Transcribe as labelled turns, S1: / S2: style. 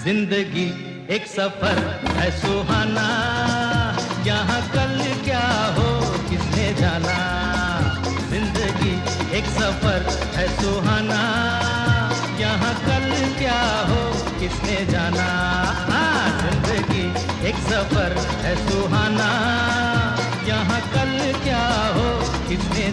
S1: जिंदगी एक सफर है सुहाना, यहाँ कल क्या हो किसने जाना। जिंदगी एक सफर है सुहाना, यहाँ कल क्या हो किसने जाना। जिंदगी एक सफर है सुहाना, यहाँ कल क्या हो किसने